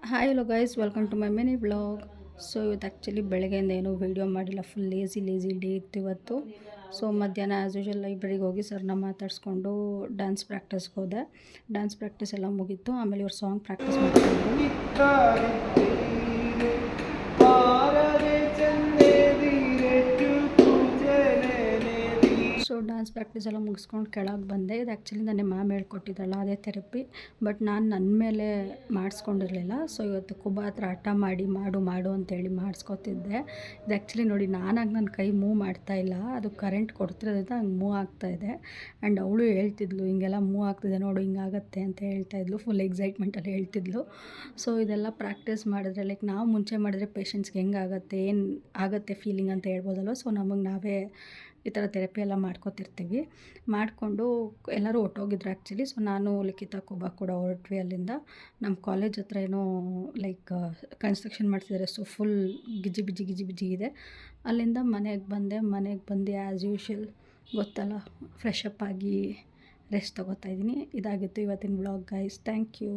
Hi hello guys, welcome to my mini vlog. So ಇವತ್ತು actually ಬೆಳಗ್ಗೆಯಿಂದ ಏನೂ video ಮಾಡಿಲ್ಲ, ಫುಲ್ ಲೇಸಿ ಡೇ ಇತ್ತು ಇವತ್ತು. ಸೊ ಮಧ್ಯಾಹ್ನ ಆ್ಯಸ್ ಯೂಶುವಲ್ ಲೈಬ್ರರಿಗೆ ಹೋಗಿ ಸರ್ನ ಮಾತಾಡಿಸ್ಕೊಂಡು ಡ್ಯಾನ್ಸ್ ಪ್ರಾಕ್ಟೀಸ್ಗೆ ಹೋದೆ. ಡ್ಯಾನ್ಸ್ ಪ್ರಾಕ್ಟೀಸ್ ಎಲ್ಲ ಮುಗೀತು. ಆಮೇಲೆ ಇವ್ರು ಸಾಂಗ್ ಪ್ರಾಕ್ಟೀಸ್ ಮಾಡ್ಕೊಂಡು ಸೊ ಡ್ಯಾನ್ಸ್ ಪ್ರಾಕ್ಟೀಸ್ ಎಲ್ಲ ಮುಗಿಸ್ಕೊಂಡು ಕೆಳಗೆ ಬಂದೆ. ಇದು ಆ್ಯಕ್ಚುಲಿ ನನಗೆ ಮ್ಯಾಮ್ ಹೇಳ್ಕೊಟ್ಟಿದ್ದಲ್ಲ, ಅದೇ ಥೆರಪಿ. ಬಟ್ ನಾನು ನನ್ನ ಮೇಲೆ ಮಾಡಿಸ್ಕೊಂಡಿರಲಿಲ್ಲ. ಸೊ ಇವತ್ತು ಕುಬಾ ಹತ್ರ ಹಠ ಮಾಡಿ ಮಾಡು ಅಂತೇಳಿ ಮಾಡಿಸ್ಕೊತಿದ್ದೆ. ಇದು ಆ್ಯಕ್ಚುಲಿ ನೋಡಿ, ನಾನಾಗಿ ನನ್ನ ಕೈ ಮೂವ್ ಮಾಡ್ತಾಯಿಲ್ಲ, ಅದು ಕರೆಂಟ್ ಕೊಡ್ತಿರೋದ್ರಿಂದ ಹಂಗೆ ಮೂವ್ ಆಗ್ತಾಯಿದೆ. ಆ್ಯಂಡ್ ಅವಳು ಹೇಳ್ತಿದ್ಲು, ಹಿಂಗೆಲ್ಲ ಮೂವ್ ಆಗ್ತಿದೆ ನೋಡು, ಹಿಂಗಾಗತ್ತೆ ಅಂತ ಹೇಳ್ತಾಯಿದ್ಲು. ಫುಲ್ ಎಕ್ಸೈಟ್ಮೆಂಟಲ್ಲಿ ಹೇಳ್ತಿದ್ಲು. ಸೊ ಇದೆಲ್ಲ ಪ್ರಾಕ್ಟೀಸ್ ಮಾಡಿದ್ರೆ, ಲೈಕ್ ನಾವು ಮುಂಚೆ ಮಾಡಿದ್ರೆ ಪೇಷಂಟ್ಸ್ಗೆ ಹೆಂಗಾಗತ್ತೆ, ಏನು ಆಗುತ್ತೆ ಫೀಲಿಂಗ್ ಅಂತ ಹೇಳ್ಬೋದಲ್ವ. ಸೊ ನಮಗೆ ನಾವೇ ಈ ಥರ ಥೆರಪಿ ಎಲ್ಲ ಮಾಡ್ಕೊತಿರ್ತೀವಿ. ಮಾಡಿಕೊಂಡು ಎಲ್ಲರೂ ಹೊರ್ಟೋಗಿದ್ರು ಆ್ಯಕ್ಚುಲಿ. ಸೊ ನಾನು ಲಿಖಿತ ಕುಬಾ ಕೂಡ ಹೊರಟ್ವಿ ಅಲ್ಲಿಂದ. ನಮ್ಮ ಕಾಲೇಜ್ ಹತ್ರ ಏನೋ ಲೈಕ್ ಕನ್ಸ್ಟ್ರಕ್ಷನ್ ಮಾಡ್ತಿದ್ದಾರೆ. ಸೊ ಫುಲ್ ಗಿಜಿ ಇದೆ. ಅಲ್ಲಿಂದ ಮನೆಗೆ ಬಂದೆ. ಮನೆಗೆ ಬಂದು ಆ್ಯಸ್ ಯೂಶುವಲ್ ಗೊತ್ತಲ್ಲ, ಫ್ರೆಶ್ ಅಪ್ ಆಗಿ ರೆಸ್ಟ್ ತೊಗೋತಾ ಇದ್ದೀನಿ. ಇದಾಗಿತ್ತು ಇವತ್ತಿನ ವ್ಲಾಗ್ ಗೈಸ್. Thank you.